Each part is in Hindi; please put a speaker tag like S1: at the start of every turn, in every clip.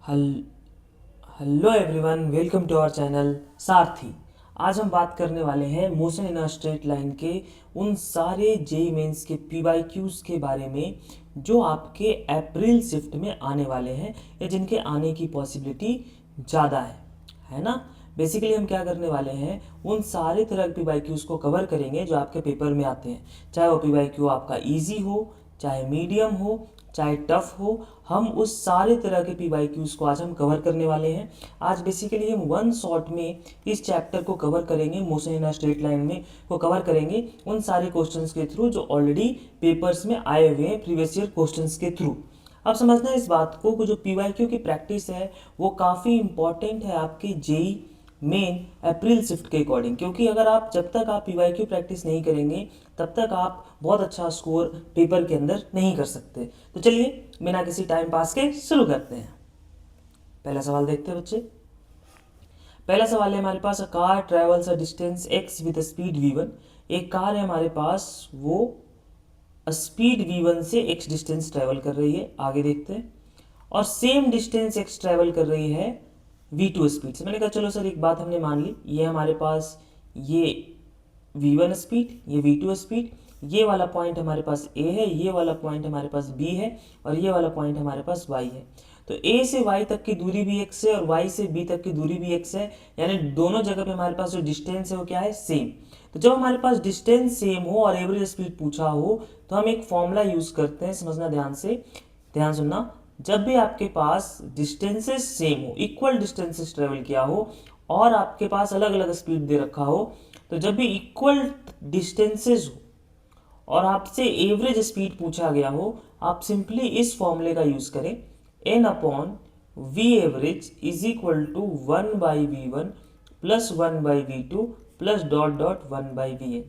S1: हल hello everyone, welcome to our channel Sarathi. आज हम बात करने वाले हैं motion in a straight line के उन सारे जेई मेंस के पीवाईक्यूज के बारे में जो आपके अप्रैल शिफ्ट में आने वाले हैं या जिनके आने की पॉसिबिलिटी ज़्यादा है ना। बेसिकली हम क्या करने वाले हैं, उन सारे तरह के पीवाईक्यूज को कवर करेंगे जो आपके पेपर में आते हैं, चाहे वो पीवाईक्यू आपका इजी हो, चाहे मीडियम हो, चाहे टफ हो। हम उस सारे तरह के पीवाईक्यूज को आज हम कवर करने वाले हैं। आज बेसिकली हम वन शॉट में इस चैप्टर को कवर करेंगे, motion in a straight line में को कवर करेंगे उन सारे क्वेश्चंस के थ्रू जो ऑलरेडी पेपर्स में आए हुए हैं प्रीवियस ईयर क्वेश्चंस के थ्रू। अब समझना इस बात को जो पीवाईक्यू की प्रैक्टिस है वो काफ़ी इंपॉर्टेंट है आपके जेई मेन अप्रैल शिफ्ट के अकॉर्डिंग, क्योंकि अगर आप जब तक आप पीवाईक्यू प्रैक्टिस नहीं करेंगे तब तक आप बहुत अच्छा स्कोर पेपर के अंदर नहीं कर सकते। तो चलिए बिना किसी टाइम पास के शुरू करते हैं। पहला सवाल देखते हैं बच्चे। पहला सवाल है हमारे पास, a car travels a distance x with speed v1। एक कार है हमारे पास, वो स्पीड v1 से x डिस्टेंस ट्रेवल कर रही है। आगे देखते हैं। और सेम डिस्टेंस x ट्रेवल कर रही है v2 स्पीड से। मैंने कहा चलो सर एक बात हमने मान ली, ये हमारे पास ये v1 स्पीड, ये v2 स्पीड, ये वाला पॉइंट हमारे पास a है, ये वाला पॉइंट हमारे पास b है और ये वाला पॉइंट हमारे पास y है। तो a से y तक की दूरी भी x है और y से b तक की दूरी भी x है, यानी दोनों जगह पे हमारे पास जो डिस्टेंस है वो क्या है, सेम। तो जब हमारे पास डिस्टेंस सेम हो और एवरेज स्पीड पूछा हो तो हम एक फॉर्मूला यूज करते हैं, समझना ध्यान से, ध्यान सुनना। जब भी आपके पास डिस्टेंसेस सेम हो, इक्वल डिस्टेंसेस ट्रेवल किया हो और आपके पास अलग अलग स्पीड दे रखा हो, तो जब भी इक्वल डिस्टेंसेस हो और आपसे एवरेज स्पीड पूछा गया हो, आप सिंपली इस फॉर्मूले का यूज करें, n upon we average is equal to 1/v1 plus 1/v2 plus dot dot 1/vn।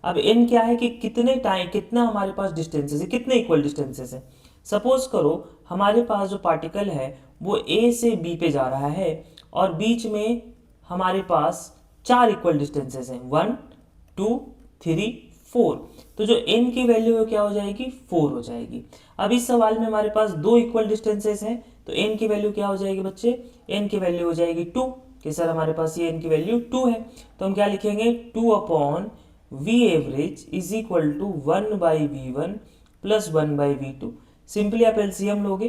S1: अब n क्या है कि कितने टाइम, कितना हमारे पास डिस्टेंसेस है, कितने इक्वल डिस्टेंसेस है। सपोज करो हमारे पास जो पार्टिकल है वो a से b पे जा रहा है और बीच में हमारे पास 4 इक्वल डिस्टेंसेस हैं, 1 2 3 4। तो जो n की वैल्यू है क्या हो जाएगी, 4 हो जाएगी। अब इस सवाल में हमारे पास दो इक्वल डिस्टेंसेस हैं, तो n की वैल्यू क्या हो जाएगी बच्चे, n की वैल्यू हो जाएगी 2, कि सर हमारे पास ये n की वैल्यू 2 है। तो हम क्या लिखेंगे, 2 upon we average is equal to 1/v1 plus 1/v2। Simply आप एलसीएम लोगे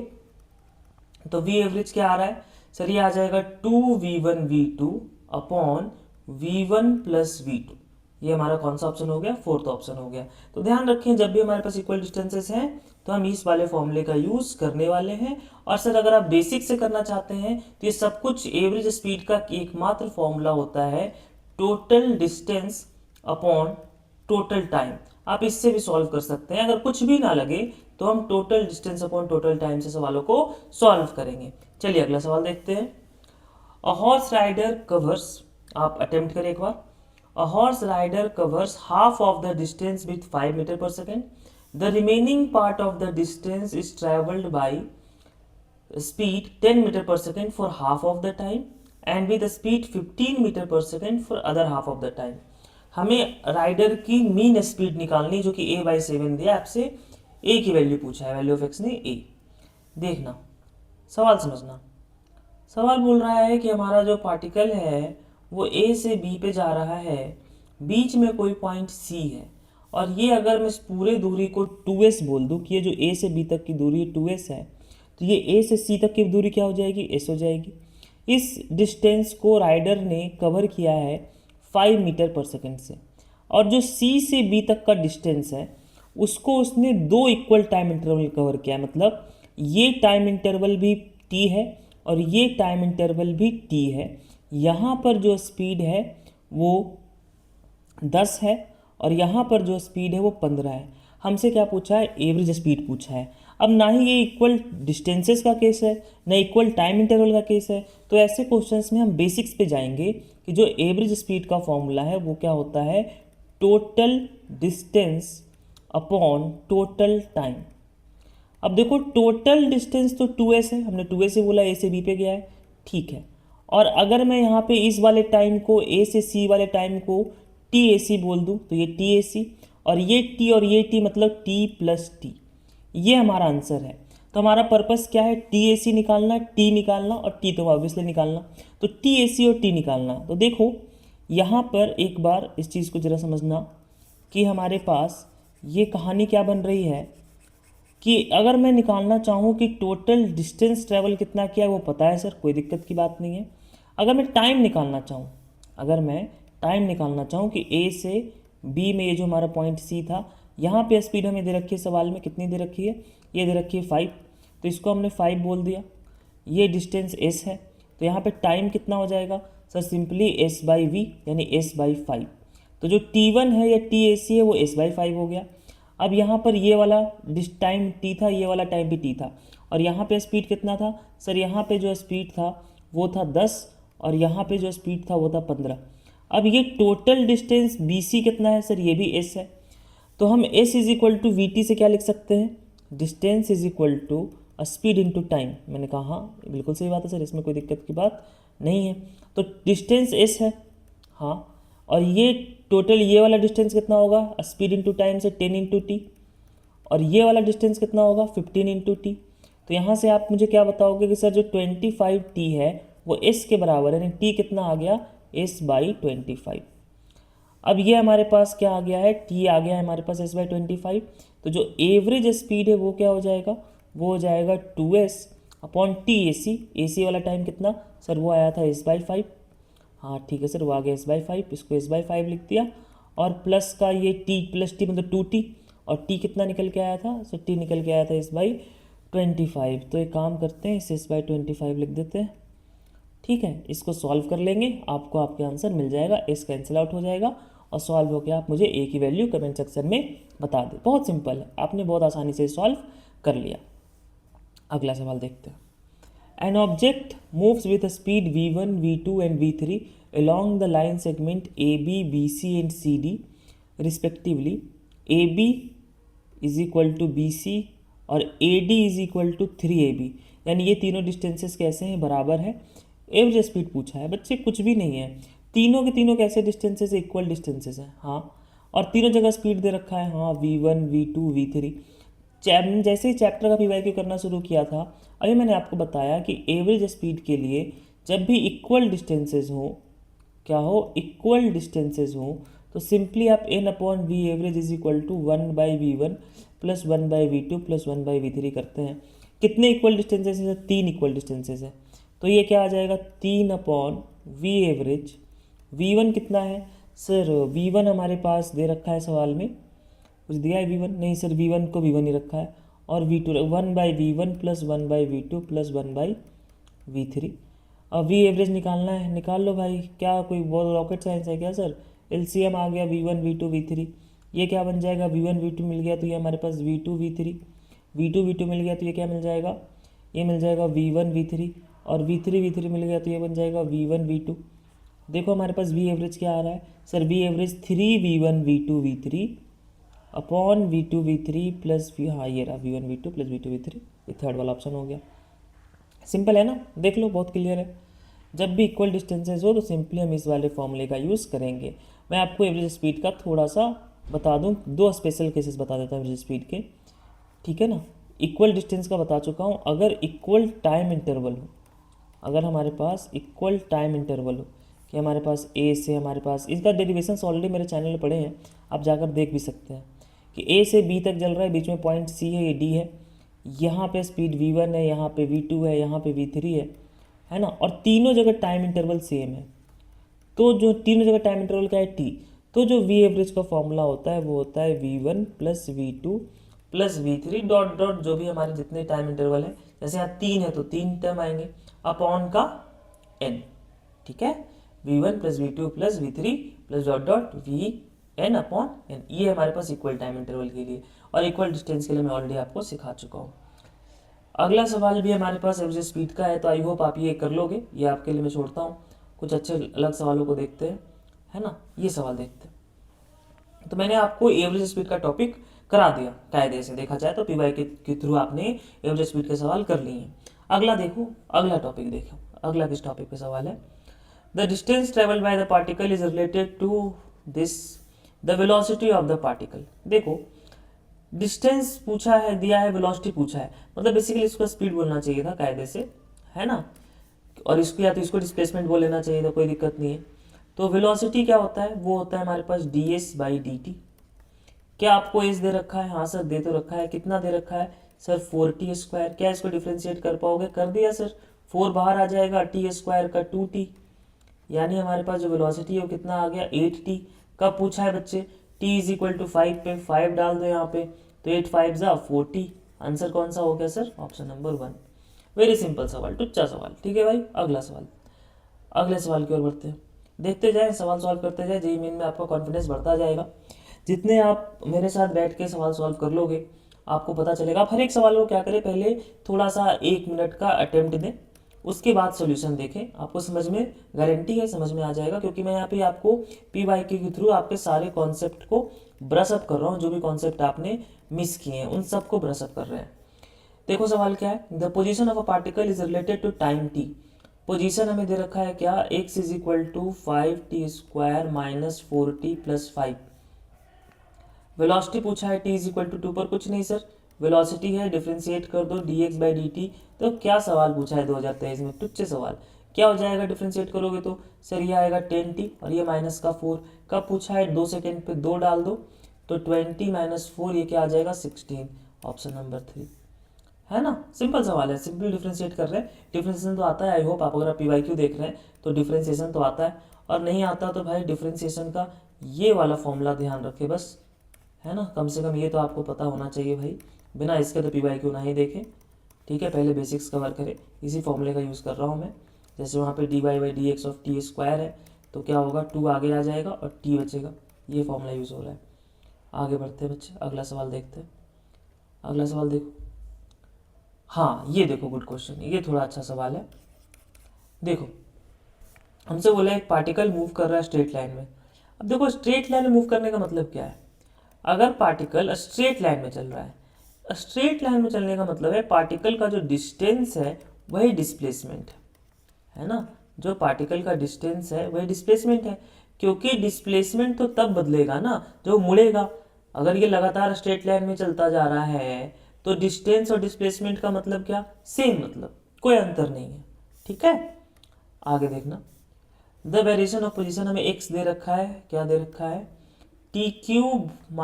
S1: तो वी एवरेज क्या आ रहा है सर, ये आ जाएगा 2v1v2 upon v1 plus v2। ये हमारा कौन सा ऑप्शन हो गया, फोर्थ ऑप्शन हो गया। तो ध्यान रखें जब भी हमारे पास इक्वल डिस्टेंसेस हैं तो हम इस वाले फॉर्मूले का यूज करने वाले हैं। और सर अगर आप बेसिक से करना चाहते हैं तो ये सब कुछ एवरेज स्पीड का एकमात्र फॉर्मूला होता है, total distance upon total time. आप इससे भी सॉल्व कर सकते हैं। अगर कुछ भी ना लगे तो हम total distance upon total time से सवालों को सॉल्व करेंगे। चलिए अगला सवाल देखते हैं। अ हॉर्स राइडर कवर्स, आप अटेम्प्ट करें एक बार। A horse rider covers half of the distance with 5 meter per second. The remaining part of the distance is travelled by speed 10 meter per second for half of the time and with a speed 15 meter per second for other half of the time। हमें राइडर की मीन स्पीड निकालनी जो कि a/7 दिया आपसे, a की वैल्यू पूछा है, वैल्यू ऑफ x ने a। देखना सवाल समझना, सवाल बोल रहा है कि हमारा जो पार्टिकल है वो a से b पे जा रहा है, बीच में कोई पॉइंट c है और ये अगर मैं इस पूरे दूरी को 2s बोल दूं कि ये जो a से b तक की दूरी 2s है, तो ये a से c तक की दूरी क्या हो जाएगी, s हो जाएगी। इस डिस्टेंस को राइडर ने कवर किया है 5 मीटर पर सेकेंड से, और जो c से b तक का डिस्टेंस है उसको उसने दो इक्वल टाइम इंटरवल कवर किया है। मतलब ये टाइम इंटरवल भी t है और ये टाइम इंटरवल भी t है। यहाँ पर जो स्पीड है वो 10 है और यहाँ पर जो स्पीड है वो 15 है। हमसे क्या पूछा है, एवरेज स्पीड पूछा है। अब ना ही ये इक्वल डिस्टेंसेस का केस है ना इक्वल टाइम इंटरवल का केस है, तो ऐसे क्वेश्चंस में हम बेसिक्स पे जाएंगे कि जो एवरेज स्पीड का फॉर्मूला है वो क्या होता है, total distance upon total time. अब देखो टोटल डिस्टेंस तो 2s है, हमने 2s से बोला, a से b पे गया है, ठीक है। और अगर मैं यहाँ पे इस वाले टाइम को, a से c वाले टाइम को tac बोल दूँ तो ये tac, और ये t मतलब t प्लस t, ये हमारा आंसर है। तो तो हमारा पर्पस क्या है, टी ए सी निकालना, टी निकालना और टी तो ऑब्वियसली निकालना। तो टी ए सी और टी निकालना। तो देखो यहाँ पर एक बार इस चीज़ को ज़रा समझना कि हमारे पास ये कहानी क्या बन रही है कि अगर मैं निकालना चाहूँ कि टोटल डिस्टेंस ट्रैवल कितना किया है वो पता है सर, कोई दिक्कत की बात नहीं है। अगर मैं टाइम निकालना चाहूँ, अगर मैं टाइम निकालना चाहूँ कि ए से बी में ये जो हमारा पॉइंट सी था, यहाँ पे स्पीड हमें दे रखी है सवाल में, कितनी दे रखी है, ये दे रखी है 5, तो इसको हमने 5 बोल दिया। ये डिस्टेंस एस है, तो यहाँ पे टाइम कितना हो जाएगा sir, simply s by v यानी एस बाई 5। तो जो T1 है या TAC है वो एस बाई 5 हो गया। अब यहाँ पर ये वाला टाइम टी था, ये वाला टाइम भी टी था, और यहाँ पे स्पीड कितना था सर, यहाँ पे जो स्पीड था वो था 10 और यहाँ पे जो स्पीड था वो था 15। अब ये टोटल डिस्टेंस BC कितना है सर, ये भी एस है। तो हम s is equal to v t से क्या लिख सकते हैं, distance is equal to speed into time. मैंने कहा हाँ बिल्कुल सही बात है सर, इसमें कोई दिक्कत की बात नहीं है। तो डिस्टेंस एस है, हाँ, और ये टोटल ये वाला डिस्टेंस कितना होगा, स्पीड इंटू टाइम से 10 इंटू टी, और ये वाला डिस्टेंस कितना होगा 15 इंटू टी। तो यहाँ से आप मुझे क्या बताओगे कि सर जो 25T है वो एस के बराबर है, यानी टी कितना आ गया, एस बाई 25। अब ये हमारे पास क्या आ गया है, टी आ गया है हमारे पास एस बाई 25। तो जो एवरेज स्पीड है वो क्या हो जाएगा, वो हो जाएगा 2s अपॉन टी ए सी वाला टाइम कितना सर, वो आया था एस बाई 5। हाँ ठीक है सर, वो आ गया एस बाई 5, इसको एस बाई 5 लिख दिया, और प्लस का ये टी प्लस टी मतलब 2t, और टी कितना निकल के आया था सर, टी निकल के आया था एस बाई 25। तो एक काम करते हैं, इसे एस बाई 25 लिख देते हैं, ठीक है। इसको सॉल्व कर लेंगे, आपको आपके आंसर मिल जाएगा, एस कैंसिल आउट हो जाएगा और सॉल्व हो गया। आप मुझे ए की वैल्यू कमेंट सेक्शन में बता दें, बहुत सिंपल है, आपने बहुत आसानी से सॉल्व कर लिया। अगला सवाल देखते हैं। An object moves with a speed v1, v2 and v3 along the line segment AB, BC and CD respectively. AB is equal to BC और AD is equal to 3AB, यानी ये तीनों डिस्टेंसेस कैसे हैं, बराबर है। एवरेज स्पीड पूछा है बच्चे, कुछ भी नहीं है, तीनों के तीनों कैसे डिस्टेंसेस, इक्वल डिस्टेंसेस हैं, हाँ, और तीनों जगह स्पीड दे रखा है, हाँ, v1, v2, v3। जैसे ही चैप्टर का पीवाईक्यू करना शुरू किया था, अभी मैंने आपको बताया कि एवरेज स्पीड के लिए जब भी इक्वल डिस्टेंसेज हो, क्या हो, इक्वल डिस्टेंसेज हो, तो सिंपली आप n upon we average is equal to 1 by V one plus 1 by V two plus 1 by वी3 करते हैं। कितने इक्वल डिस्टेंसेज हैं, 3 इक्वल डिस्टेंसेज हैं, तो ये क्या आ जाएगा 3 अपॉन वी एवरेज। v1 कितना है सर, v1 हमारे पास दे रखा है सवाल में, कुछ दिया है v1 नहीं सर, v1 को v1 ही रखा है, और v2 1 by V one plus 1 by V two plus 1 by वी3। अब वी एवरेज निकालना है, निकाल लो भाई, क्या कोई बहुत रॉकेट साइंस है क्या सर, एलसीएम आ गया v1 v2 v3, ये क्या बन जाएगा, v1 v2 मिल गया तो ये हमारे पास v2 v3, v2 v2 मिल गया तो ये क्या मिल जाएगा, ये मिल जाएगा v1 v3, और v3 v3 मिल गया तो ये बन जाएगा v1 v2। देखो हमारे पास वी एवरेज क्या आ रहा है sir, v average 3v1 v2 v3 upon v2 v3 plus v, हाँ ये रहा v1 v2 plus v2 v3, ये थर्ड वाला ऑप्शन हो गया। सिंपल है ना, देख लो बहुत क्लियर है। जब भी इक्वल डिस्टेंसेज हो तो सिंपली हम इस वाले फॉर्मूले का यूज़ करेंगे। मैं आपको एवरेज स्पीड का थोड़ा सा बता दूं, 2 स्पेशल केसेस बता देता हूँ एवरेज स्पीड के, ठीक है ना। इक्वल डिस्टेंस का बता चुका हूँ, अगर इक्वल टाइम इंटरवल हो, अगर हमारे पास इक्वल टाइम इंटरवल हो कि हमारे पास ए से हमारे पास, इसका डेरिवेशंस ऑलरेडी मेरे चैनल में पड़े हैं, आप जाकर देख भी सकते हैं कि ए से बी तक चल रहा है, बीच में पॉइंट सी है, ये डी है, यहाँ पे स्पीड v1 है, यहाँ पे v2 है, यहाँ पे v3 है ना, और तीनों जगह टाइम इंटरवल सेम है। तो जो तीनों जगह टाइम इंटरवल क्या है t, तो जो v एवरेज का फॉर्मूला होता है वो होता है v1 plus v2 plus v3 dot dot जो भी हमारे जितने टाइम इंटरवल है, जैसे यहाँ 3 है तो 3 टर्म आएंगे अपॉन का n, ठीक है, v1 plus v2 plus v3 plus dot dot vn upon n, ये हमारे पास इक्वल टाइम इंटरवल के लिए, और इक्वल डिस्टेंस के लिए मैं ऑलरेडी आपको सिखा चुका हूँ। अगला सवाल भी हमारे पास एवरेज स्पीड का है, तो आई होप आप ये कर लोगे, ये आपके लिए मैं छोड़ता हूँ। कुछ अच्छे अलग सवालों को देखते हैं, है ना, ये सवाल देखते हैं। तो मैंने आपको एवरेज स्पीड का टॉपिक करा दिया, कायदे से देखा जाए तो पीवाई के थ्रू आपने एवरेज स्पीड के सवाल कर लिए हैं। अगला देखो, अगला टॉपिक देखो, अगला किस टॉपिक पे सवाल है, the distance travel by the particle is related to this the velocity of the particle. देखो डिस्टेंस पूछा है, दिया है, वेलोसिटी पूछा है, मतलब बेसिकली इसको स्पीड बोलना चाहिए था कायदे से, है ना, और इसको या तो इसको डिस्प्लेसमेंट बोल लेना चाहिए था, कोई दिक्कत नहीं है। तो वेलोसिटी क्या होता है, वो होता है हमारे पास ds/dt। क्या आपको एज दे रखा है, हाँ सर दे तो रखा है, कितना दे रखा है सर 4t²। क्या इसको डिफ्रेंशिएट कर पाओगे, कर दिया सर, 4 बाहर आ जाएगा, t² का 2t, यानी हमारे पास जो वेलोसिटी है वो कितना आ गया 8t। कब पूछा है बच्चे, t=5 पे 5 डाल दो यहाँ पे, तो 8 5 जा 40। आंसर कौन सा हो गया sir, option number 1। Very simple सवाल, टुच्चा सवाल। ठीक है भाई, अगला सवाल, अगले सवाल की ओर बढ़ते हैं। देखते जाए, सवाल सॉल्व करते जाए, जेईई मेन में आपका कॉन्फिडेंस बढ़ता जाएगा। जितने आप मेरे साथ बैठ के सवाल सॉल्व कर लोगे, आपको पता चलेगा। आप हर एक सवाल को क्या करें, पहले थोड़ा सा 1 मिनट का अटेम्प्ट दें, उसके बाद सोल्यूशन देखें, आपको समझ में, गारंटी है समझ में आ जाएगा, क्योंकि मैं यहाँ पे आपको PYQ के थ्रू आपके सारे कॉन्सेप्ट को ब्रश अप कर रहा हूँ। जो भी कॉन्सेप्ट आपने मिस किए हैं उन सबको ब्रश अप कर रहे हैं। देखो सवाल क्या है, the position of a particle is related to time t। Position हमें दे रखा है क्या, x = 5t² - 4t + 5। वेलोसिटी पूछा है t = 2 पर, कुछ नहीं सर, वेलोसिटी है, डिफ्रेंशिएट कर दो dx/dt। तो क्या सवाल पूछा है 2023 में, टुच्चे सवाल। क्या हो जाएगा डिफ्रेंशिएट करोगे तो सर ये आएगा 10t और ये -4। कब पूछा है, 2 सेकेंड पे 2 डाल दो, तो 20 - 4 ये क्या आ जाएगा 16, ऑप्शन नंबर 3, है ना। सिंपल सवाल है, सिंपल डिफ्रेंशिएट कर रहे हैं। डिफ्रेंशिएशन तो आता है, आई होप आप अगर आप PYQ देख रहे हैं तो डिफ्रेंशिएशन तो आता है, और नहीं आता तो भाई डिफ्रेंशिएशन का ये वाला फॉर्मूला ध्यान रखें बस, है ना। कम से कम ये तो आपको पता होना चाहिए भाई, बिना इसके तो PYQ ना ही देखें। ठीक है, पहले बेसिक्स कवर करें। इसी फॉर्मूले का यूज़ कर रहा हूँ मैं। जैसे वहाँ पे dy/dx है, तो क्या होगा 2 आगे आ जाएगा और t बचेगा, ये फॉर्मूला यूज़ हो रहा है। आगे बढ़ते हैं बच्चे, अगला सवाल देखते हैं। अगला सवाल देखो, हाँ ये देखो, गुड क्वेश्चन, ये थोड़ा अच्छा सवाल है। देखो हमसे बोला एक पार्टिकल मूव कर रहा है स्ट्रेट लाइन में। अब देखो स्ट्रेट लाइन में मूव करने का मतलब क्या है, अगर पार्टिकल स्ट्रेट लाइन में चल रहा है, स्ट्रेट लाइन में चलने का मतलब है पार्टिकल का जो डिस्टेंस है वही डिस्प्लेसमेंट है ना। जो पार्टिकल का डिस्टेंस है वही डिस्प्लेसमेंट है, क्योंकि डिस्प्लेसमेंट तो तब बदलेगा ना जब मुड़ेगा। अगर ये लगातार स्ट्रेट लाइन में चलता जा रहा है तो डिस्टेंस और डिस्प्लेसमेंट का मतलब क्या, सेम, मतलब कोई अंतर नहीं है। ठीक है, आगे देखना, द वेरिएशन ऑफ पोजीशन हमें x दे रखा है, क्या दे रखा है, t³ -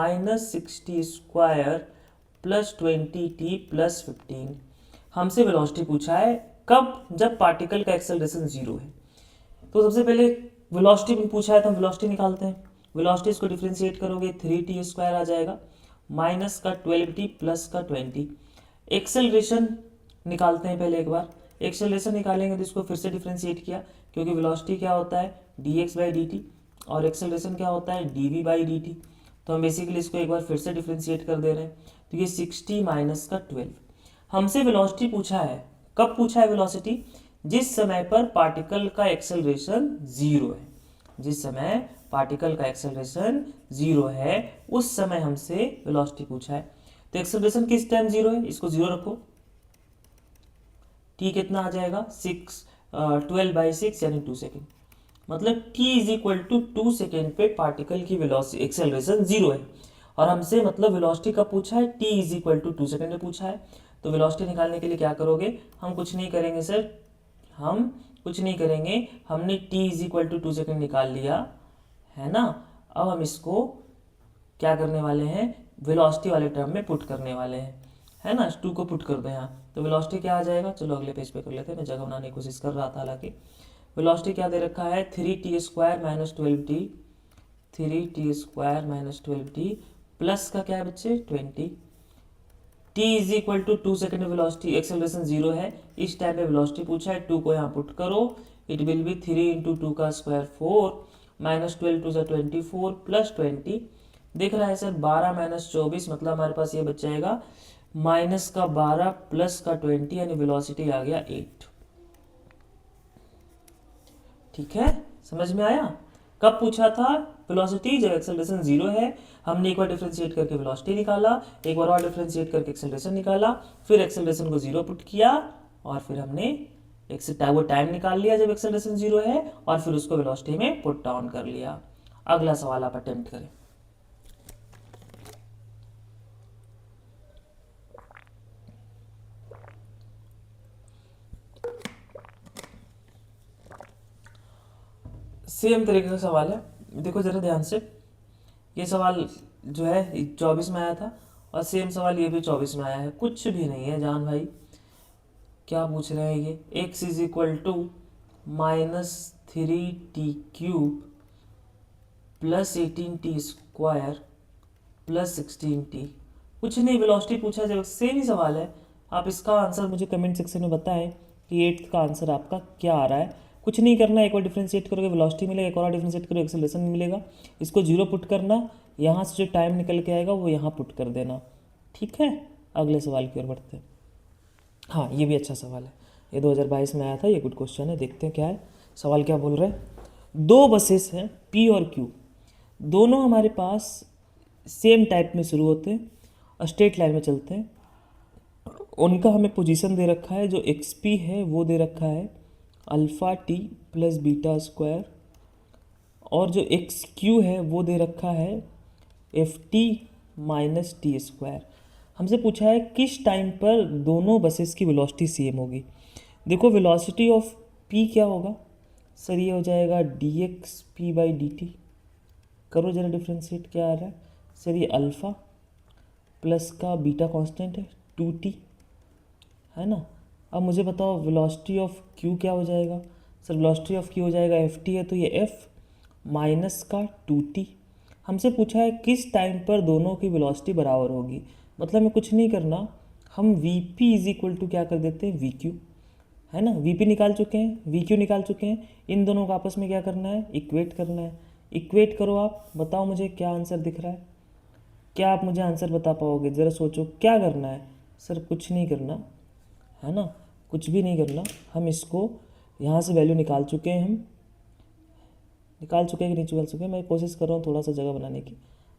S1: 60² + 20t + 15। हमसे वेलोसिटी पूछा है, कब, जब पार्टिकल का एक्सेलरेशन 0 है। तो सबसे पहले वेलोसिटी भी पूछा है तो हम वेलोसिटी निकालते हैं। वेलोसिटी इसको डिफ्रेंशिएट करोगे 3t² आ जाएगा, माइनस का 12t प्लस का 20। एक्सेलरेशन निकालते हैं पहले एक बार। एक्सेलरेशन निकालेंगे तो इसको फिर से डिफ्रेंशिएट किया, क्योंकि वेलोसिटी क्या होता है dx/dt और एक्सेलरेशन क्या होता है dv/dt। तो हम बेसिकली इसको एक बार फिर से डिफ्रेंशिएट कर दे रहे हैं, तो ये 60 माइनस का 12। हमसे वेलोसिटी पूछा है, कब पूछा है वेलोसिटी, जिस समय पर पार्टिकल का एक्सेलरेशन 0 है। जिस समय पार्टिकल का एक्सेलरेशन 0 है उस समय हमसे वेलोसिटी पूछा है। तो एक्सेलरेशन किस टाइम 0 है, इसको 0 रखो, t कितना आ जाएगा 12/6 यानी 2 सेकेंड। मतलब t = 2 सेकेंड पे पार्टिकल की वेलोसिटी एक्सेलरेशन 0 है, और हमसे मतलब वेलोसिटी कब पूछा है, t = 2 सेकेंड में पूछा है। तो वेलोसिटी निकालने के लिए क्या करोगे, हम कुछ नहीं करेंगे सर, हम कुछ नहीं करेंगे, हमने t = 2 सेकेंड निकाल लिया है ना। अब हम इसको क्या करने वाले हैं, वेलोसिटी वाले टर्म में पुट करने वाले हैं, है ना। 2 को पुट कर दो यहाँ, तो वेलोसिटी क्या आ जाएगा, चलो अगले पेज पे कर लेते हैं, मैं जगह बनाने की कोशिश कर रहा था। हालांकि वेलोसिटी क्या दे रखा है 3t² - 12t, 3t² - 12t plus का क्या है बच्चे 20। t = 2 सेकेंड में वेलोसिटी एक्सेलरेशन 0 है, इस टाइम पे वेलोसिटी पूछा है, 2 को यहाँ पुट करो, इट विल बी 3 × 2 का स्क्वायर 4 -12 × 2 = 24 प्लस 20। दिख रहा है सर 12 - 24, मतलब हमारे पास ये बच जाएगा -12 प्लस का 20, यानी वेलोसिटी आ गया 8। ठीक है, समझ में आया। कब पूछा था वेलोसिटी, जब एक्सेलरेशन 0 है। हमने एक बार डिफरेंशिएट करके वेलोसिटी निकाला, एक बार और डिफरेंशिएट करके एक्सेलरेशन निकाला, फिर एक्सेलरेशन को 0 पुट किया, और फिर हमने वो टाइम निकाल लिया जब एक्सेलरेशन 0 है, और फिर उसको वेलोसिटी में पुट डाउन कर लिया। अगला सवाल आप अटेम्प्ट करें। सेम तरीके का सवाल है, देखो ज़रा ध्यान से। ये सवाल जो है 24 में आया था और सेम सवाल ये भी 24 में आया है, कुछ भी नहीं है जान भाई। क्या पूछ रहे हैं ये, x is equal to -3t³ plus 18t² plus 16t। कुछ नहीं, वेलोसिटी पूछा जाए, सेम ही सवाल है। आप इसका आंसर मुझे कमेंट सेक्शन में बताएं कि 8th का आंसर आपका क्या आ रहा है। कुछ नहीं करना, एक और डिफ्रेंशिएट करोगे वेलोसिटी मिलेगा, एक और डिफ्रेंशिएट करोगे एक्सेलरेशन मिलेगा। इसको जीरो पुट करना, यहाँ से जो टाइम निकल के आएगा वो यहाँ पुट कर देना। ठीक है, अगले सवाल की ओर बढ़ते हैं। हाँ, ये भी अच्छा सवाल है, ये 2022 में आया था, ये गुड क्वेश्चन है। देखते हैं क्या है सवाल, क्या बोल रहे हैं। दो बसेस हैं P और Q, दोनों हमारे पास सेम टाइप में शुरू होते हैं और स्ट्रेट लाइन में चलते हैं। उनका हमें पोजीशन दे रखा है, जो XP है वो दे रखा है α t प्लस β², और जो XQ है वो दे रखा है FT माइनस t²। हमसे पूछा है किस टाइम पर दोनों बसेस की वेलोसिटी सेम होगी। देखो वेलोसिटी ऑफ P क्या होगा सर, ये हो जाएगा dx/p/dt। करो जरा डिफ्रेंशिएट, क्या आ रहा है सर, ये अल्फ़ा प्लस का बीटा कांस्टेंट है 2t, है ना। अब मुझे बताओ वेलोसिटी ऑफ q क्या हो जाएगा सर, वेलोसिटी ऑफ q हो जाएगा ft है तो ये f माइनस का 2t। हमसे पूछा है किस टाइम पर दोनों की वेलोसिटी बराबर होगी, मतलब हमें कुछ नहीं करना, हम vp इज इक्वल टू क्या कर देते हैं vq, है ना। vp निकाल चुके हैं, vq निकाल चुके हैं, इन दोनों को आपस में क्या करना है, इक्वेट करना है। इक्वेट करो, आप बताओ मुझे क्या आंसर दिख रहा है, क्या आप मुझे आंसर बता पाओगे, ज़रा सोचो क्या करना है सर। कुछ नहीं करना, है ना, कुछ भी नहीं करना। हम इसको यहाँ से वैल्यू निकाल चुके हैं, हम निकाल चुके हैं कि नहीं निकाल चुके हैं, मैं कोशिश कर रहा हूँ थोड़ा सा जगह बनाने की।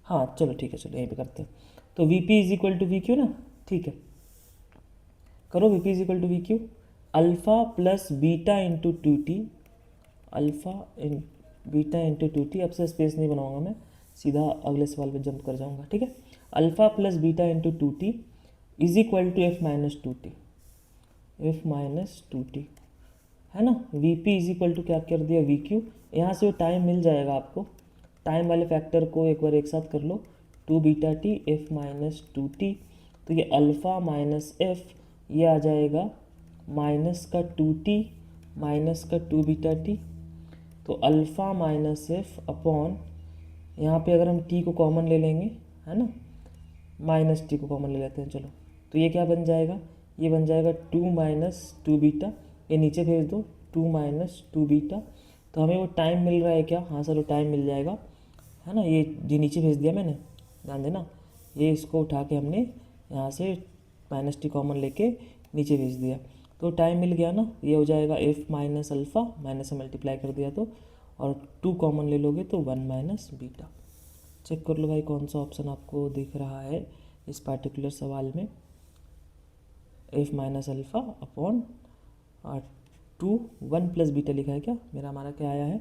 S1: हाँ चलो ठीक है, चलो यहीं पे करते हैं। तो v p is equal to v q ना, ठीक है, करो v p is equal to v q, alpha plus beta into 2t, alpha in beta into 2t। अब से स्पेस नहीं बनाऊंगा मैं, सीधा अगले सवाल पे जंप कर जाऊंगा, ठीक है। Alpha plus beta into 2t is equal to f minus 2t, f minus 2t, है ना। V p is equal to क्या कर दिया वी क्यू, यहाँ से वो टाइम मिल जाएगा आपको, टाइम वाले फैक्टर को एक बार एक साथ कर लो, 2 beta T F minus 2t, तो ये अल्फ़ा माइनस एफ, ये आ जाएगा माइनस का 2t माइनस का 2 बीटा टी, तो अल्फ़ा माइनस एफ अपॉन, यहाँ पे अगर हम t को कॉमन ले लेंगे, है ना, माइनस टी को कॉमन ले लेते हैं, चलो, तो ये क्या बन जाएगा, ये बन जाएगा 2 माइनस 2 बीटा, ये नीचे भेज दो 2 माइनस 2 बीटा, तो हमें वो टाइम मिल रहा है क्या, हाँ सर वो टाइम मिल जाएगा, है ना। ये नीचे भेज दिया मैंने, ध्यान देना, ये इसको उठा के हमने यहाँ से माइनस टी कॉमन लेके नीचे भेज दिया, तो टाइम मिल गया ना। ये हो जाएगा एफ माइनस अल्फ़ा, माइनस से मल्टीप्लाई कर दिया तो, और 2 कॉमन ले लोगे तो 1 माइनस बीटा। चेक कर लो भाई कौन सा ऑप्शन आपको दिख रहा है इस पार्टिकुलर सवाल में। F minus alpha upon 2 1 plus beta लिखा है क्या मेरा, हमारा क्या आया है,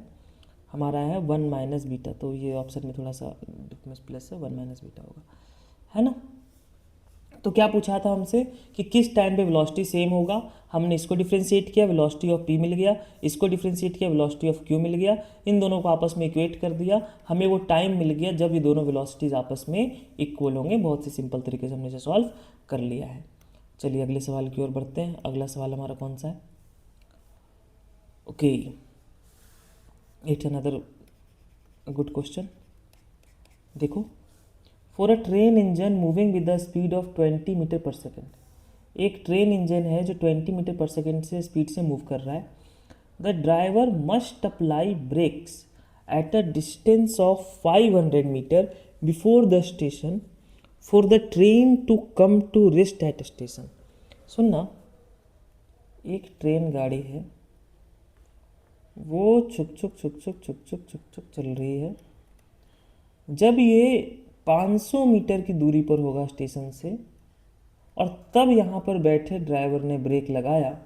S1: हमारा आया है 1 माइनस बीटा, तो ये ऑप्शन में थोड़ा सा प्लस है, 1 माइनस बीटा होगा, है ना। तो क्या पूछा था हमसे कि किस टाइम पे वेलोसिटी सेम होगा, हमने इसको डिफ्रेंशिएट किया, वेलोसिटी ऑफ पी मिल गया, इसको डिफ्रेंशिएट किया, वेलोसिटी ऑफ क्यू मिल गया, इन दोनों को आपस में इक्वेट कर दिया, हमें वो टाइम मिल गया जब ये दोनों वेलोसिटीज़ आपस में इक्वल होंगे। बहुत ही सिंपल तरीके से हमने इसे सॉल्व कर लिया है। चलिए अगले सवाल की ओर बढ़ते हैं। अगला सवाल हमारा कौन सा है, okay, it's another good question. देखो, for a train engine moving with the speed of 20 meter per second, एक ट्रेन इंजन है जो 20 मीटर पर सेकेंड से स्पीड से मूव कर रहा है। The driver must apply brakes at a distance of 500 metre before the station for the train to come to rest at station. सुनना, एक ट्रेन गाड़ी है, वो छुक छुक छुक छुक छुक छुक छुक छुक चल रही है। जब ये 500 मीटर की दूरी पर होगा स्टेशन से, और तब यहाँ पर बैठे ड्राइवर ने ब्रेक लगाया,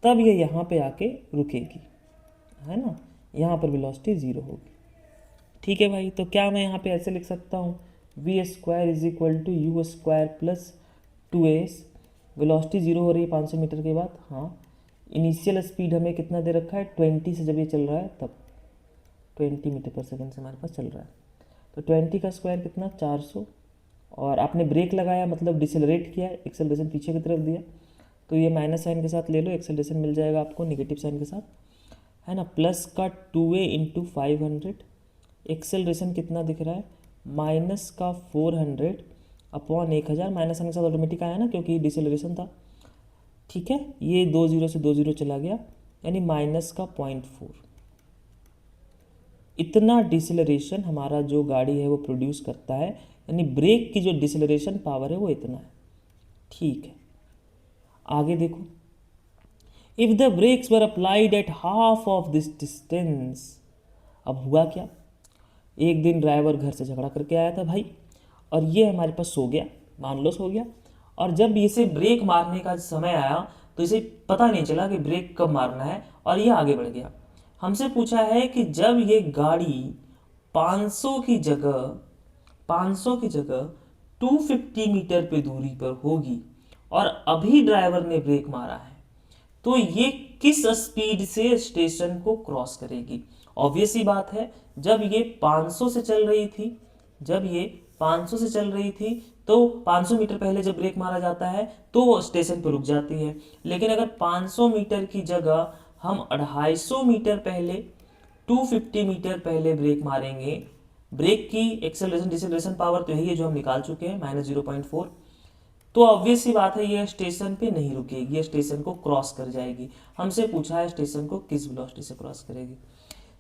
S1: तब ये यहाँ पे आके रुकेगी, है ना, यहाँ पर वेलोसिटी 0 होगी। ठीक है भाई, तो क्या मैं यहाँ पे ऐसे लिख सकता हूँ, v square is equal to u square plus 2s, velocity 0 हो रही है 500 मीटर के बाद, हाँ, इनिशियल स्पीड हमें कितना दे रखा है 20 से, जब ये चल रहा है तब, 20 मीटर पर सेकेंड से हमारे पास चल रहा है। तो 20 का स्क्वायर कितना 400, और आपने ब्रेक लगाया मतलब डिसेलरेट किया, एक्सेलरेशन पीछे की तरफ दिया, तो ये माइनस साइन के साथ ले लो, एक्सेलरेशन मिल जाएगा आपको नेगेटिव साइन के साथ, है ना। प्लस का 2a इंटू 500, एक्सेलरेशन कितना दिख रहा है माइनस का 400 अपॉन 1000, माइनस साइन के साथ ऑटोमेटिक आया ना क्योंकि डिसेलरेशन था, ठीक है। ये 2 0 से 2 0 चला गया, यानी माइनस का 0.4। इतना डिसेलरेशन हमारा जो गाड़ी है वो प्रोड्यूस करता है, यानी ब्रेक की जो डिसेलरेशन पावर है वो इतना है, ठीक है। आगे देखो, if the brakes were applied at half of this distance. अब हुआ क्या, एक दिन ड्राइवर घर से झगड़ा करके आया था भाई, और ये हमारे पास सो गया, मान लो सो गया, और जब इसे ब्रेक मारने का समय आया तो इसे पता नहीं चला कि ब्रेक कब मारना है, और ये आगे बढ़ गया। हमसे पूछा है कि जब ये गाड़ी 500 की जगह 250 मीटर पे दूरी पर होगी और अभी ड्राइवर ने ब्रेक मारा है, तो ये किस स्पीड से स्टेशन को क्रॉस करेगी। ऑब्वियस ही बात है, जब ये 500 से चल रही थी, तो 500 मीटर पहले जब ब्रेक मारा जाता है तो वो स्टेशन पर रुक जाती है। लेकिन अगर 500 मीटर की जगह हम 250 मीटर पहले 250 मीटर पहले ब्रेक मारेंगे, ब्रेक की एक्सेलरेशन डिसेलरेशन पावर तो यही है जो हम निकाल चुके हैं -0.4, तो ऑब्वियस सी बात है ये स्टेशन पे नहीं रुकेगी, ये स्टेशन को क्रॉस कर जाएगी। हमसे पूछा है स्टेशन को किस वेलोसिटी से क्रॉस करेगी।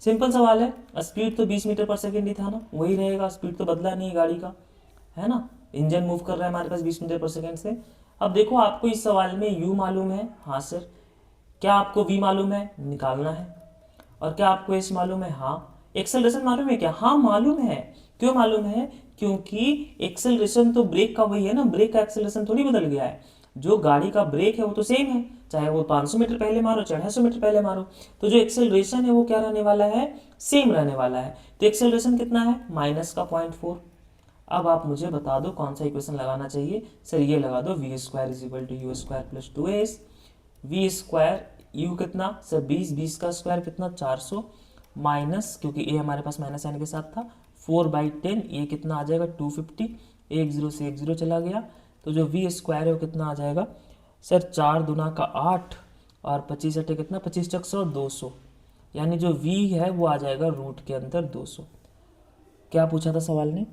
S1: सिंपल सवाल है, स्पीड तो 20 मीटर पर सेकेंड ही था ना, वही रहेगा, स्पीड तो बदला नहीं है गाड़ी का, है ना। इंजन मूव कर रहा है हमारे पास 20 मीटर पर सेकेंड से। अब देखो आपको इस सवाल में u मालूम है, हाँ सर। क्या आपको v मालूम है, निकालना है। और क्या आपको s मालूम है, हाँ। एक्सेलरेशन मालूम है क्या, हाँ मालूम है। क्यों मालूम है, क्योंकि एक्सेलरेशन तो ब्रेक का वही है ना, ब्रेक का एक्सेलरेशन थोड़ी बदल गया है, जो गाड़ी का ब्रेक है वो तो सेम है, चाहे वो 500 मीटर पहले मारो चाहे 250 मीटर पहले मारो, तो जो एक्सेलरेशन है वो क्या रहने वाला है, सेम रहने वाला है। तो एक्सेलरेशन कितना है, माइनस का 0.4। अब आप मुझे बता दो कौन सा इक्वेशन लगाना चाहिए। सर ये लगा दो, v square is equal to u square plus 2as। V square u कितना सर 20 का स्क्वायर कितना 400, माइनस क्योंकि ए हमारे पास माइनस साइन के साथ था 4/10, ये कितना आ जाएगा 250, 10 से 10 चला गया, तो जो वी स्क्वायर है वो कितना आ जाएगा सर 4 दूना का 8 और 25 अटे कितना 25 चक 100 200, यानी जो v है वो आ जाएगा रूट के अंदर 200। क्या पूछा था सवाल ने,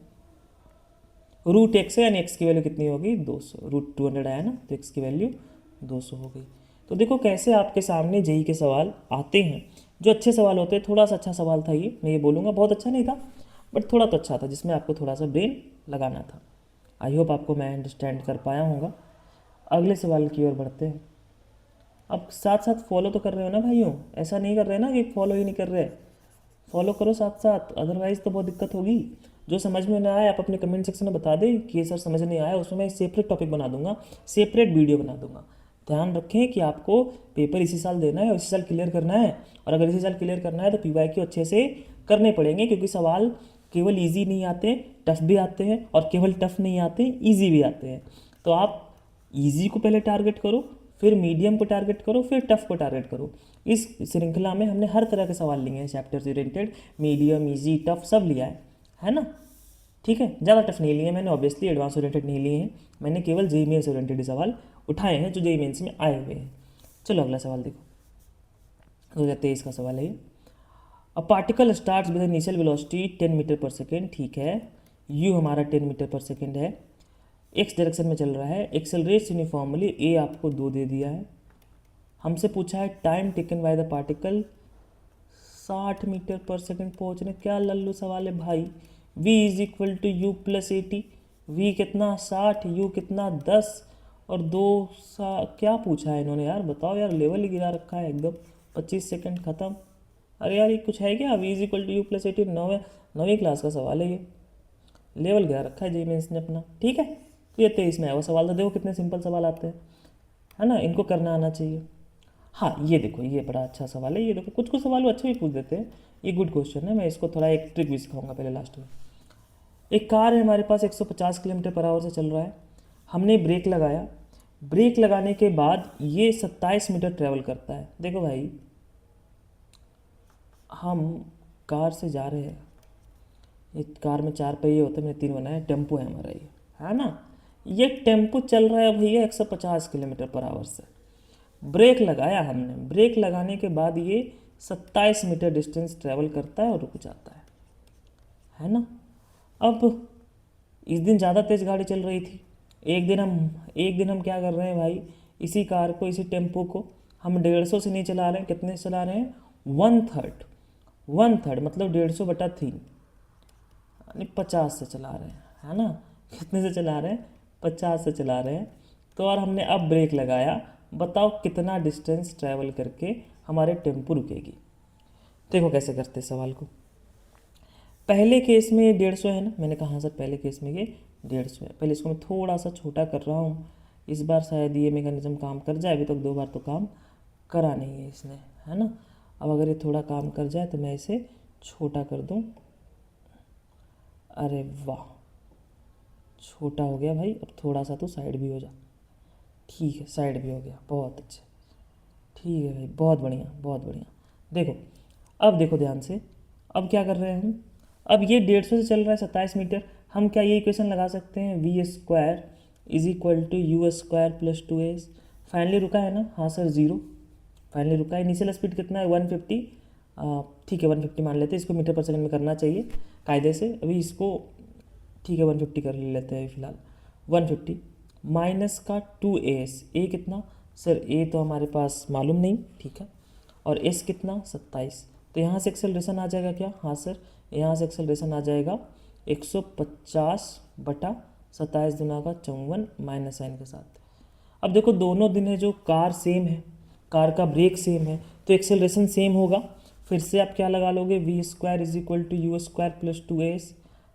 S1: रूट x है, यानी x की वैल्यू कितनी होगी 200, रूट 200 आया ना, तो x की वैल्यू 200 हो गई। तो देखो कैसे आपके सामने जेई के सवाल आते हैं, जो अच्छे सवाल होते हैं। थोड़ा सा अच्छा सवाल था ये, मैं ये बोलूँगा बहुत अच्छा नहीं था, बट थोड़ा तो अच्छा था, जिसमें आपको थोड़ा सा ब्रेन लगाना था। आई होप आपको मैं अंडरस्टैंड कर पाया हूँगा। अगले सवाल की ओर बढ़ते हैं। अब साथ साथ फॉलो तो कर रहे हो ना भाइयों, ऐसा नहीं कर रहे ना कि फॉलो ही नहीं कर रहे, फॉलो करो साथ साथ, अदरवाइज़ तो बहुत दिक्कत होगी। जो समझ में ना आए आप अपने कमेंट सेक्शन में बता दें कि ये सर समझ नहीं आया, उसमें मैं सेपरेट टॉपिक बना दूंगा, सेपरेट वीडियो बना दूंगा। ध्यान रखें कि आपको पेपर इसी साल देना है और इसी साल क्लियर करना है, और अगर इसी साल क्लियर करना है तो PYQ अच्छे से करने पड़ेंगे, क्योंकि सवाल केवल ईजी नहीं आते, टफ भी आते हैं, और केवल टफ नहीं आते ईजी भी आते हैं। तो आप ईजी को पहले टारगेट करो, फिर मीडियम को टारगेट करो, फिर टफ को टारगेट करो। इस श्रृंखला में हमने हर तरह के सवाल लिए हैं, चैप्टर से ओरिएंटेड, मीडियम, इजी, टफ सब लिया है ना। ठीक है, ज़्यादा टफ नहीं लिए मैंने, ऑब्वियसली एडवांस ओरिएंटेड नहीं लिए हैं मैंने, केवल जेईई मेंस ओरिएंटेड सवाल उठाए हैं जो जेईई मेंस में आए हुए हैं। चलो अगला सवाल देखो, 2023 का सवाल है ये। A particle starts with initial velocity 10 metre per second, ठीक है, यू हमारा 10 मीटर पर सेकेंड है, एक्स डायरेक्शन में चल रहा है, एक्सेलरेट्स यूनिफॉर्मली, ए आपको 2 दे दिया है। हमसे पूछा है time taken by the particle 60 metre per second पहुंचने, क्या लल्लू सवाल है भाई। v is equal to you plus 80, v कितना 60, u कितना 10 और 2 क्या पूछा है इन्होंने यार, बताओ यार, लेवल ही गिरा रखा है एकदम, 25 सेकेंड खत्म। अरे यार ये कुछ है क्या, v is equal to you plus 80, 9वीं क्लास का सवाल है ये, लेवल गिरा रखा है जेईई मेंस ने अपना। ठीक है, तो ये 23 में आया वो सवाल था, देखो कितने सिंपल सवाल आते हैं, है ना, इनको करना आना चाहिए। हाँ ये देखो, ये बड़ा अच्छा सवाल है, ये देखो कुछ कुछ सवाल अच्छे भी पूछ देते हैं, ये गुड क्वेश्चन है। मैं इसको थोड़ा एक ट्रिक भी सिखाऊंगा पहले लास्ट में। एक कार है हमारे पास, 150 किलोमीटर पर आवर से चल रहा है, हमने ब्रेक लगाया, ब्रेक लगाने के बाद ये 27 मीटर ट्रैवल करता है। देखो भाई, हम कार से जा रहे हैं, ये कार में 4 पहिए होते हैं, मैंने 3 बनाया, टेम्पो है हमारा ये, है ना। ये टेम्पो चल रहा है भैया 150 किलोमीटर पर आवर से। ब्रेक लगाया हमने, ब्रेक लगाने के बाद ये 27 मीटर डिस्टेंस ट्रैवल करता है और रुक जाता है ना। अब इस दिन ज़्यादा तेज़ गाड़ी चल रही थी। एक दिन हम क्या कर रहे हैं भाई, इसी कार को, इसी टेम्पो को हम 150 से नहीं चला रहे हैं, कितने से चला रहे हैं, 1/3 मतलब 150/3 यानी 50 से चला रहे हैं, है ना। कितने से चला रहे हैं, 50 से चला रहे हैं। तो और हमने अब ब्रेक लगाया, बताओ कितना डिस्टेंस ट्रैवल करके हमारे टेम्पो रुकेगी। देखो कैसे करते सवाल को। पहले केस में ये 150 है ना, मैंने कहा सर पहले केस में ये 150 है। पहले इसको मैं थोड़ा सा छोटा कर रहा हूँ, इस बार शायद ये मैकेनिज्म काम कर जाए, अभी तक 2 बार तो काम करा नहीं है इसने, है ना। अब अगर ये थोड़ा काम कर जाए तो मैं इसे छोटा कर दूँ। अरे वाह, छोटा हो गया भाई। अब थोड़ा सा तो साइड भी हो जा, ठीक है साइड भी हो गया, बहुत अच्छा, ठीक है भाई, बहुत बढ़िया बहुत बढ़िया। देखो अब देखो ध्यान से, अब क्या कर रहे हैं हम, अब ये 150 से चल रहा है 27 मीटर। हम क्या ये इक्वेशन लगा सकते हैं, v² = u² + 2s। फाइनली रुका है ना, हाँ सर 0 फाइनली रुका है। इनिशियल स्पीड कितना है 150, ठीक है 150 मान लेते हैं, इसको मीटर पर सेकंड में करना चाहिए कायदे से। अभी इसको ठीक है 150 कर लेते हैं फिलहाल। 150 माइनस का 2s, ए कितना सर, ए तो हमारे पास मालूम नहीं, ठीक है, और एस कितना 27। तो यहाँ से एक्सेलरेशन आ जाएगा क्या, हाँ सर यहाँ से एक्सेलरेशन आ जाएगा 150/27 गुना का 54 माइनस साइन के साथ। अब देखो दोनों दिन है जो कार सेम है, कार का ब्रेक सेम है, तो एक्सेलरेशन सेम होगा। फिर से आप क्या लगा लोगे, v² = u² + 2s,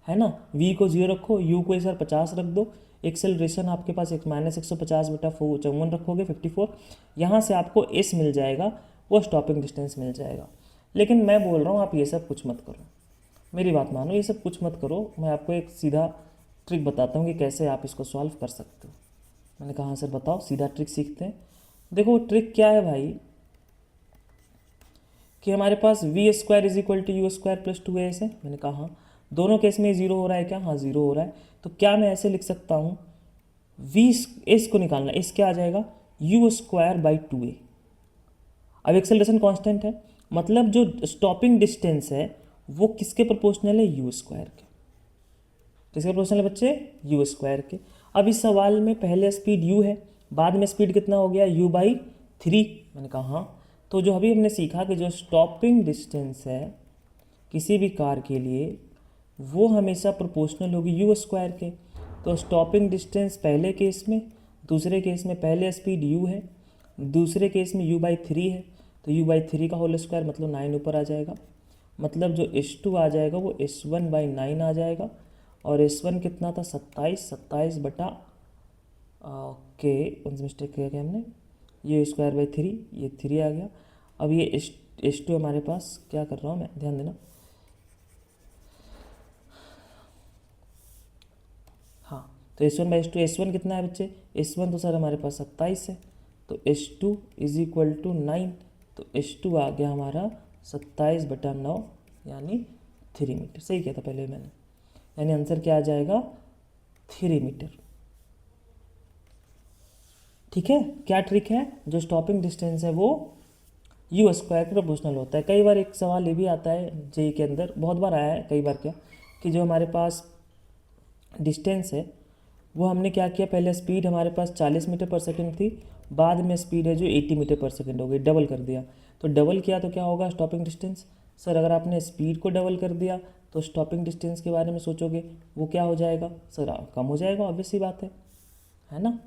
S1: है ना। v को 0 रखो, u को सर 50 रख दो, एक्सेलरेशन आपके पास -150/54 रखोगे 54। यहाँ से आपको s मिल जाएगा, वो स्टॉपिंग डिस्टेंस मिल जाएगा। लेकिन मैं बोल रहा हूँ आप ये सब कुछ मत करो, मेरी बात मानो, ये सब कुछ मत करो। मैं आपको एक सीधा ट्रिक बताता हूँ कि कैसे आप इसको सॉल्व कर सकते हो। मैंने कहा सर बताओ, सीधा ट्रिक सीखते हैं। देखो ट्रिक क्या है भाई, कि हमारे पास v² = u² + 2s है। मैंने कहा हाँ, दोनों केस में 0 हो रहा है क्या, हाँ 0 हो रहा है। तो क्या मैं ऐसे लिख सकता हूँ, s को निकालना, s क्या आ जाएगा, u²/2a। अब एक्सेलरेशन कांस्टेंट है, मतलब जो स्टॉपिंग डिस्टेंस है वो किसके प्रोपोर्शनल है, u² के। किसके प्रोपोर्शनल है बच्चे, u² के। अब इस सवाल में पहले स्पीड u है, बाद में स्पीड कितना हो गया, u/3। मैंने कहा हाँ, तो जो अभी हमने सीखा कि जो स्टॉपिंग डिस्टेंस है किसी भी कार के लिए वो हमेशा प्रोपोर्शनल होगी u² के। तो स्टॉपिंग डिस्टेंस पहले केस में, दूसरे केस में पहले स्पीड u है, दूसरे केस में u/3 है, तो u/3 का होल स्क्वायर मतलब 9 ऊपर आ जाएगा। मतलब जो s2 आ जाएगा वो s1/9 आ जाएगा। और s1 कितना था 27 बटा, ओके उनसे मिस्टेक किया क्या हमने, ये (2/3), ये 3 आ गया। अब ये s2 हमारे पास, क्या कर रहा हूँ मैं, ध्यान देना, हाँ तो s1/s2, s1 कितना है बच्चे, s1 तो सर हमारे पास 27 है, तो s2 = 9, तो s2 आ गया हमारा 27/9 यानी 3 मीटर। सही किया था पहले मैंने, यानी आंसर क्या आ जाएगा, 3 मीटर। ठीक है, क्या ट्रिक है, जो स्टॉपिंग डिस्टेंस है वो u² के प्रोपोर्शनल होता है। कई बार एक सवाल ये भी आता है जेई के अंदर, बहुत बार आया है, कई बार क्या, कि जो हमारे पास डिस्टेंस है वो हमने क्या किया, पहले स्पीड हमारे पास 40 मीटर पर सेकंड थी, बाद में स्पीड है जो 80 मीटर पर सेकंड हो गई, डबल कर दिया। तो डबल किया तो क्या होगा, स्टॉपिंग डिस्टेंस। सर अगर आपने स्पीड को डबल कर दिया तो स्टॉपिंग डिस्टेंस के बारे में सोचोगे वो क्या हो जाएगा, सर कम हो जाएगा, ऑब्वियस सी बात है ना।